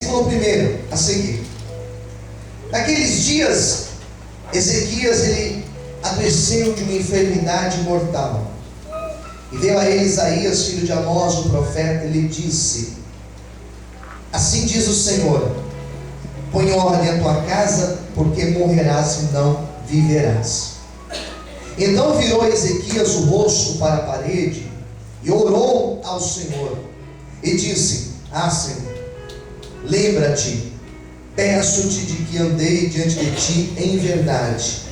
Versículo 1, a seguir. Naqueles dias, Ezequias, ele adoeceu de uma enfermidade mortal. E veio a ele Isaías, filho de Amós, o profeta, e lhe disse: assim diz o Senhor, põe ordem à tua casa, porque morrerás e não viverás. Então virou Ezequias o rosto para a parede e orou ao Senhor e disse: Senhor, lembra-te, peço-te de que andei diante de ti em verdade,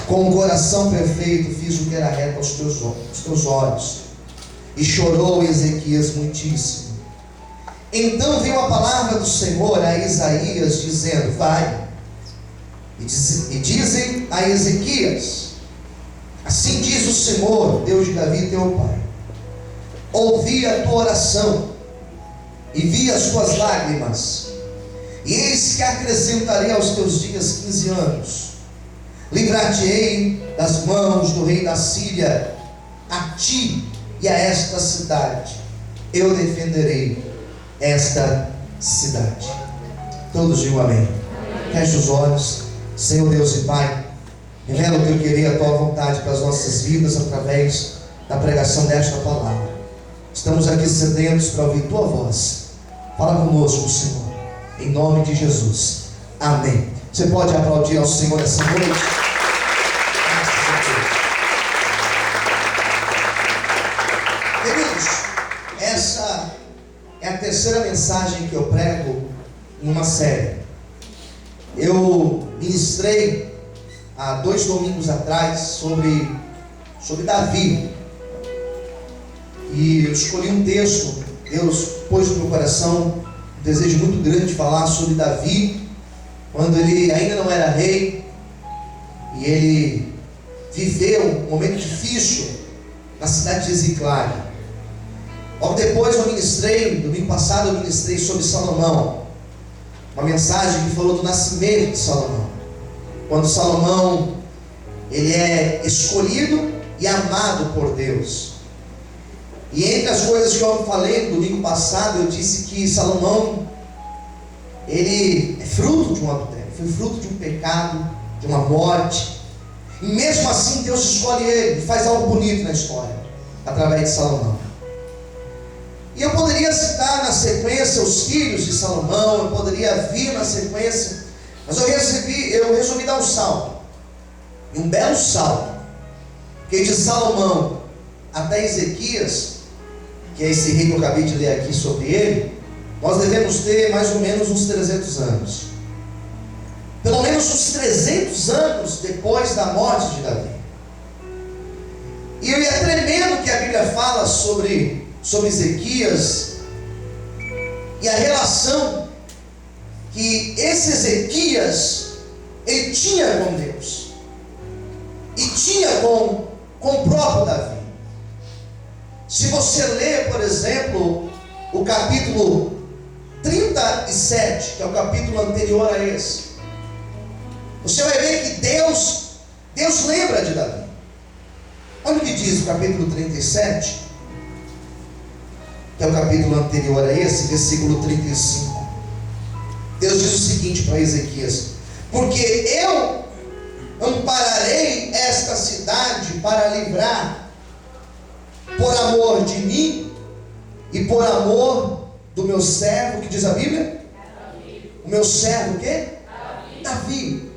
com o coração perfeito fiz o que era reto aos teus olhos. E chorou Ezequias muitíssimo. Então veio a palavra do Senhor a Isaías, dizendo: vai e dizem a Ezequias: assim diz o Senhor, Deus de Davi teu pai, ouvi a tua oração e vi as tuas lágrimas, e eis que acrescentarei aos teus dias 15 anos. Livrar-te-ei das mãos do rei da Síria, a ti e a esta cidade. Eu defenderei esta cidade. Todos digam amém. Feche os olhos. Senhor Deus e Pai, revela o teu querer, a tua vontade para as nossas vidas através da pregação desta palavra. Estamos aqui sedentos para ouvir tua voz. Fala conosco, Senhor, em nome de Jesus. Amém. Você pode aplaudir ao Senhor essa noite? Queridos, essa é a terceira mensagem que eu prego em uma série. Eu ministrei há 2 domingos atrás sobre Davi. E eu escolhi um texto. Deus pôs no meu coração um desejo muito grande de falar sobre Davi, quando ele ainda não era rei, e ele viveu um momento difícil na cidade de Ziclag. Logo depois domingo passado eu ministrei sobre Salomão, uma mensagem que falou do nascimento de Salomão, quando Salomão ele é escolhido e amado por Deus. E entre as coisas que eu falei no domingo passado, eu disse que Salomão, ele é fruto de um adultério, foi fruto de um pecado, de uma morte, e mesmo assim Deus escolhe ele e faz algo bonito na história, através de Salomão. E eu poderia citar na sequência os filhos de Salomão, eu poderia vir na sequência, mas eu resolvi dar um salto, e um belo salto, porque de Salomão até Ezequias, que é esse rei que eu acabei de ler aqui sobre ele, nós devemos ter mais ou menos uns 300 anos. Pelo menos uns 300 anos depois da morte de Davi. E é tremendo que a Bíblia fala sobre Ezequias e a relação que esse Ezequias ele tinha com Deus e tinha com o próprio Davi. Se você ler, por exemplo, o capítulo 37, que é o capítulo anterior a esse, você vai ver que Deus lembra de Davi. Olha o que diz o capítulo 37, que é o capítulo anterior a esse, versículo 35. Deus diz o seguinte para Ezequias: porque eu ampararei esta cidade para livrar, por amor de mim e por amor do meu servo, que diz a Bíblia? Davi. O meu servo o quê? Davi.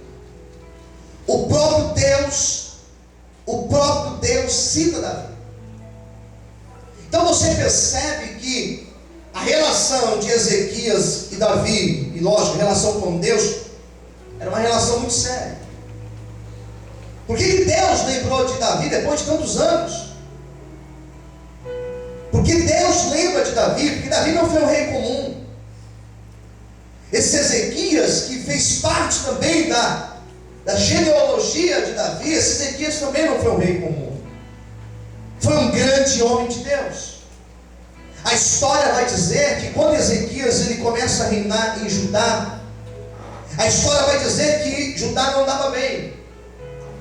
O próprio Deus cita Davi. Então você percebe que a relação de Ezequias e Davi, e lógico, a relação com Deus, era uma relação muito séria. Por que Deus lembrou de Davi depois de tantos anos? Porque Deus lembra de Davi, porque Davi não foi um rei comum. Esse Ezequias, que fez parte também da genealogia de Davi, esse Ezequias também não foi um rei comum. Foi um grande homem de Deus. A história vai dizer que quando Ezequias ele começa a reinar em Judá, a história vai dizer que Judá não andava bem.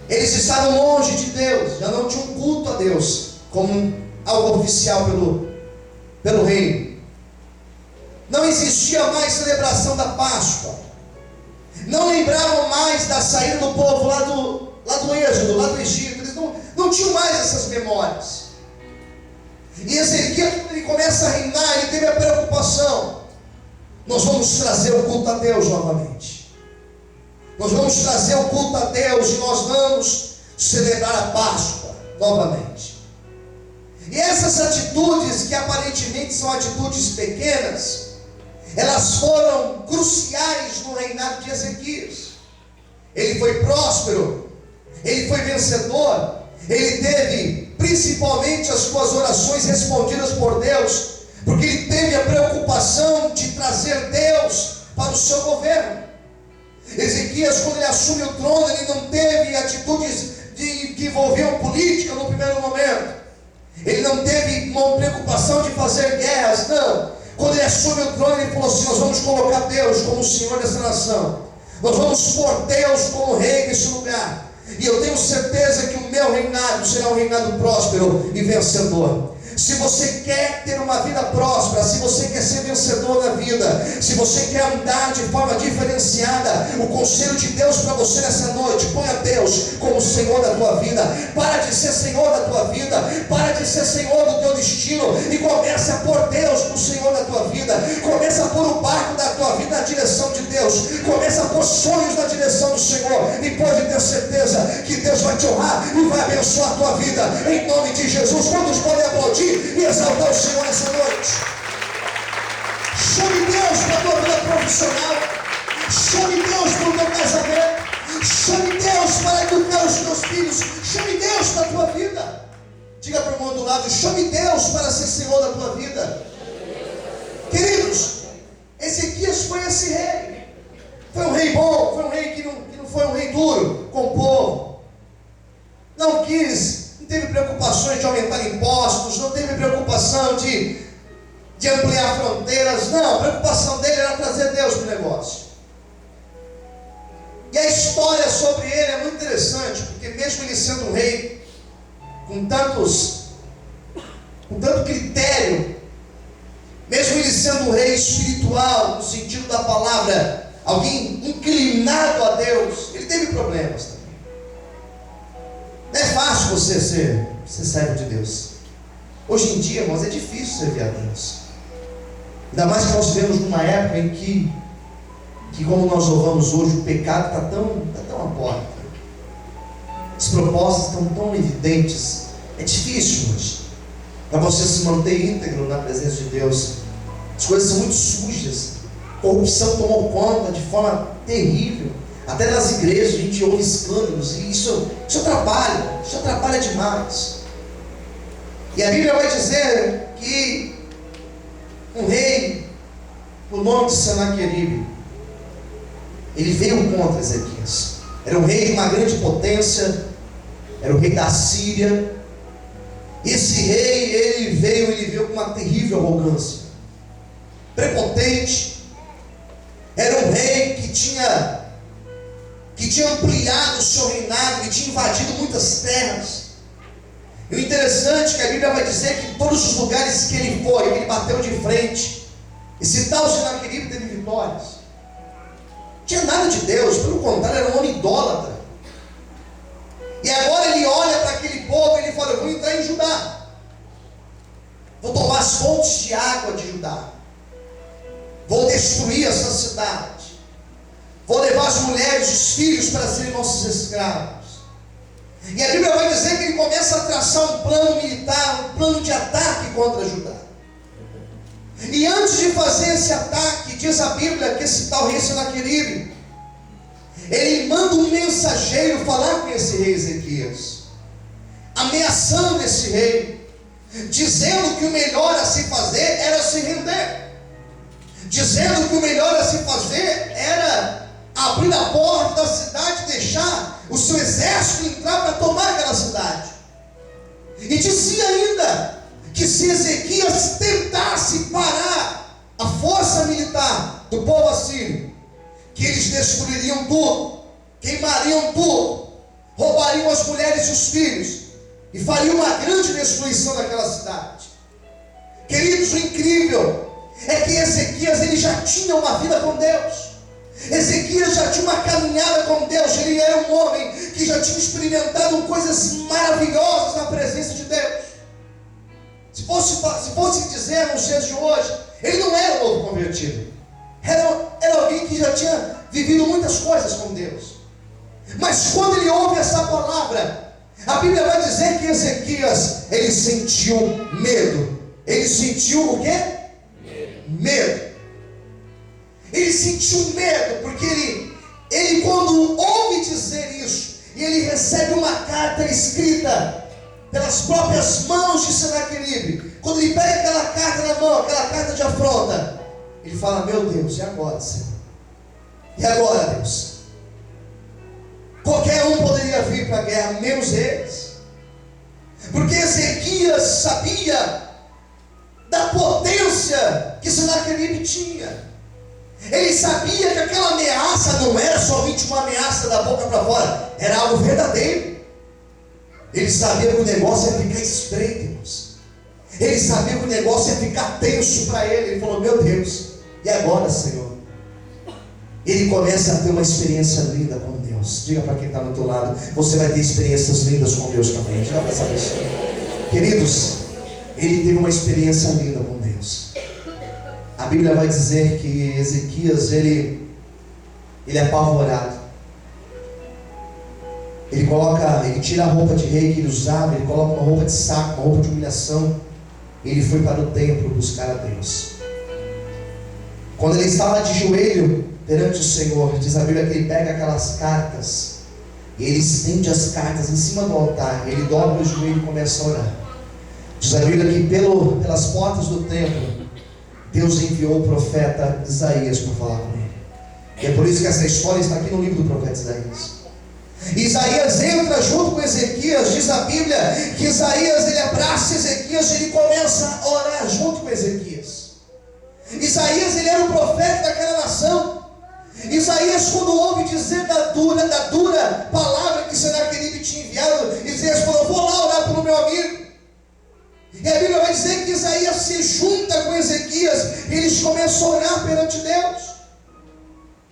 Eles estavam longe de Deus, já não tinham culto a Deus como algo oficial pelo reino. Não existia mais celebração da Páscoa. Não lembravam mais da saída do povo lá do Êxodo, lá do Egito. Eles não tinham mais essas memórias. E Ezequias, quando ele começa a reinar, ele teve a preocupação: nós vamos trazer o culto a Deus novamente. Nós vamos trazer o culto a Deus e nós vamos celebrar a Páscoa novamente. E essas atitudes, que aparentemente são atitudes pequenas, elas foram cruciais no reinado de Ezequias. Ele foi próspero, ele foi vencedor, ele teve principalmente as suas orações respondidas por Deus, porque ele teve a preocupação de trazer Deus para o seu governo. Ezequias, quando ele assume o trono, ele não teve atitudes que envolviam política no primeiro momento. Ele não teve uma preocupação de fazer guerras, não. Quando ele assume o trono, ele falou assim: nós vamos colocar Deus como Senhor dessa nação. Nós vamos pôr Deus como rei nesse lugar. E eu tenho certeza que o meu reinado será um reinado próspero e vencedor. Se você quer ter uma vida próspera, se você quer ser vencedor na vida, se você quer andar de forma diferenciada, o conselho de Deus para você nessa noite: ponha Deus como Senhor da tua vida. Para de ser Senhor da tua vida, para de ser Senhor do teu destino e comece a pôr Deus como Senhor da tua vida. Comece a pôr o barco da tua vida na direção de Deus. Comece a pôr sonhos na direção do Senhor, e pode ter certeza que Deus vai te honrar e vai abençoar a tua vida, em nome de Jesus. Quantos podem aplaudir e exaltar o Senhor nessa noite? Chame Deus para a tua vida profissional, chame Deus para o teu casamento, chame Deus para educar os teus filhos, chame Deus para a tua vida. Diga para o irmão do lado: chame Deus para ser Senhor da tua vida. Queridos, Ezequias foi esse rei. Foi um rei bom, foi um rei que não foi um rei duro com o povo. Não teve preocupações de aumentar impostos, não teve preocupação de ampliar fronteiras. Não, a preocupação dele era trazer Deus para o negócio. E a história sobre ele é muito interessante, porque mesmo ele sendo um rei com tanto critério, mesmo ele sendo um rei espiritual, no sentido da palavra, alguém inclinado a Deus, ele teve problemas também. Não é fácil você ser servo de Deus. Hoje em dia, irmãos, é difícil servir a Deus. Ainda mais que nós vivemos numa época em que como nós louvamos hoje, o pecado está tão à porta. As propostas estão tão evidentes. É difícil hoje para você se manter íntegro na presença de Deus. As coisas são muito sujas. A corrupção tomou conta de forma terrível. Até nas igrejas a gente ouve escândalos, e isso atrapalha demais. E a Bíblia vai dizer que um rei, por nome de Senaqueribe, ele veio contra Ezequias. Era um rei de uma grande potência, era o rei da Síria. Esse rei, ele veio com uma terrível arrogância, prepotente. Era um rei que tinha ampliado o seu reinado, ele tinha invadido muitas terras. E o interessante é que a Bíblia vai dizer que em todos os lugares que ele foi, ele bateu de frente. Esse tal Senaqueribe teve vitórias. Não tinha nada de Deus, pelo contrário, era um homem idólatra. E agora ele olha para aquele povo e ele fala: eu vou entrar em Judá, vou tomar as fontes de água de Judá, vou destruir essa cidade, vou levar as mulheres e os filhos para serem nossos escravos. E a Bíblia vai dizer que ele começa a traçar um plano militar, um plano de ataque contra Judá. E antes de fazer esse ataque, diz a Bíblia que esse tal rei Senaqueribe, ele manda um mensageiro falar com esse rei Ezequias, ameaçando esse rei, dizendo que o melhor a se fazer era se render, dizendo que o melhor a se fazer era abrir a porta da cidade e deixar o seu exército entrar para tomar aquela cidade. E dizia ainda que se Ezequias tentasse parar a força militar do povo assírio, que eles destruiriam tudo, queimariam tudo, roubariam as mulheres e os filhos e fariam uma grande destruição daquela cidade. Queridos, o incrível é que Ezequias ele já tinha uma vida com Deus. Ezequias já tinha uma caminhada com Deus. Ele era um homem que já tinha experimentado coisas maravilhosas na presença de Deus. Se fosse dizer nos dias de hoje, ele não era um novo convertido. Era alguém que já tinha vivido muitas coisas com Deus. Mas quando ele ouve essa palavra, a Bíblia vai dizer que Ezequias, ele sentiu medo. Ele sentiu o quê? Medo. Ele sentiu medo, porque ele quando ouve dizer isso, e ele recebe uma carta escrita pelas próprias mãos de Senaqueribe, quando ele pega aquela carta na mão, aquela carta de afronta, ele fala: meu Deus, e agora, Senhor? E agora, Deus? Qualquer um poderia vir para a guerra, menos eles. Porque Ezequias sabia da potência que Senaqueribe tinha. Ele sabia que aquela ameaça não era somente uma ameaça da boca para fora, era algo verdadeiro. Ele sabia que o negócio ia ficar estreito, irmãos. Ele sabia que o negócio ia ficar tenso para ele. Ele falou: meu Deus, e agora, Senhor? Ele começa a ter uma experiência linda com Deus. Diga para quem está do teu lado: você vai ter experiências lindas com Deus também. Diga para essa pessoa. Queridos, ele teve uma experiência linda com Deus. A Bíblia vai dizer que Ezequias, ele é apavorado. Ele tira a roupa de rei que ele usava, ele coloca uma roupa de saco, uma roupa de humilhação. Ele foi para o templo buscar a Deus. Quando ele estava de joelho perante o Senhor, diz a Bíblia que ele pega aquelas cartas, e ele estende as cartas em cima do altar, ele dobra o joelho e começa a orar. Diz a Bíblia que pelas portas do templo, Deus enviou o profeta Isaías para falar com ele. E é por isso que essa história está aqui no livro do profeta Isaías. Isaías entra junto com Ezequias. Diz a Bíblia que Isaías, ele abraça Ezequias e ele começa a orar junto com Ezequias. Isaías, ele era o profeta daquela nação. Isaías, quando ouve dizer da dura palavra que Senaqueribe tinha enviado, Isaías falou: vou lá orar pelo meu amigo. E a Bíblia vai dizer que Isaías se junta com Ezequias e eles começam a orar perante Deus.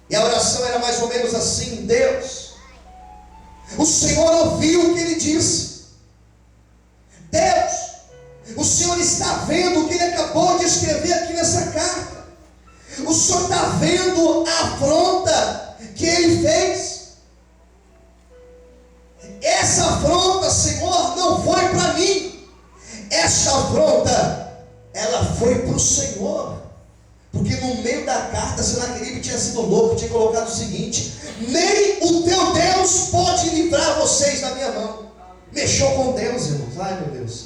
E a oração era mais ou menos assim: Deus, o Senhor ouviu o que ele disse. Deus, o Senhor está vendo o que ele acabou de escrever aqui nessa carta. O Senhor está vendo a afronta que ele fez. Essa afronta, Senhor, não foi para mim. Essa afronta, ela foi para o Senhor. Porque no meio da carta, Senaqueribe tinha sido louco, tinha colocado o seguinte: nem o teu Deus pode livrar vocês da minha mão. Mexeu com Deus, irmãos. Ai, meu Deus.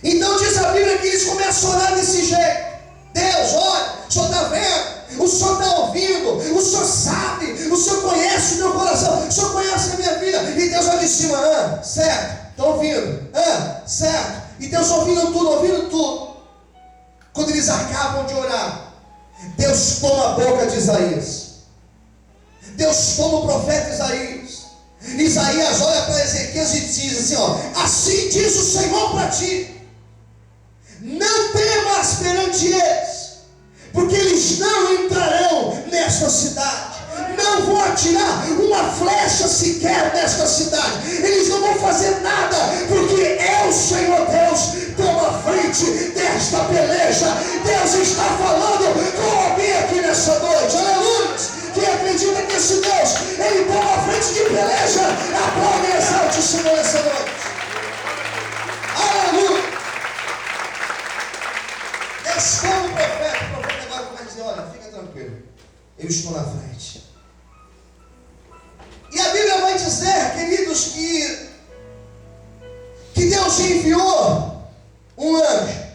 Então diz a Bíblia que eles começam a orar desse jeito: Deus, olha, o Senhor está vendo, o Senhor está ouvindo, o Senhor sabe, o Senhor conhece o meu coração, o Senhor conhece a minha vida. E Deus olha de cima: certo, estou ouvindo, certo. E Deus ouvindo tudo. Quando eles acabam de orar, Deus toma a boca de Isaías. Deus toma o profeta Isaías. Isaías olha para Ezequias e diz assim: assim diz o Senhor para ti: não temas perante eles, porque eles não entrarão nesta cidade, não vão atirar uma flecha sequer nesta cidade, eles não vão fazer nada, porque eu, Senhor Deus, tomo a frente desta peleja. Deus está falando com alguém aqui nessa noite, aleluia. Quem acredita que esse Deus, ele toma a frente de peleja, aplaude e exalte o Senhor nessa noite, aleluia. Deus toma o profeta agora vai dizer: olha, fica tranquilo, eu estou na frente. E a Bíblia vai dizer, queridos, que Deus enviou um anjo.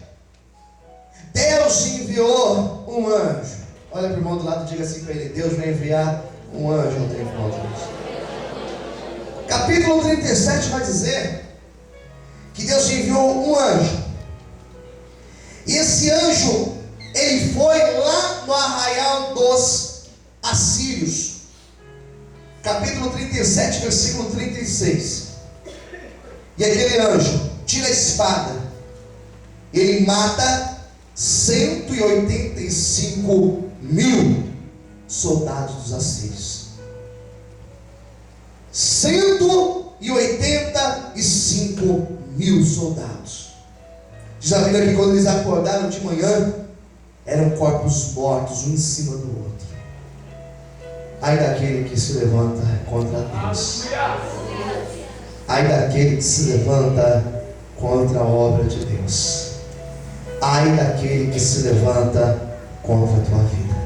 Deus enviou um anjo. Olha para o irmão do lado e diga assim para ele: Deus vai enviar um anjo ao teu encontro. Capítulo 37 vai dizer que Deus enviou um anjo. E esse anjo, ele foi lá no arraial dos assírios. Capítulo 37, versículo 36. E aquele anjo tira a espada, ele mata 185 mil soldados dos assírios. 185 mil soldados. Diz a Bíblia que quando eles acordaram de manhã, eram corpos mortos, um em cima do outro. Ai daquele que se levanta contra Deus. Ai daquele que se levanta contra a obra de Deus. Ai daquele que se levanta contra a tua vida.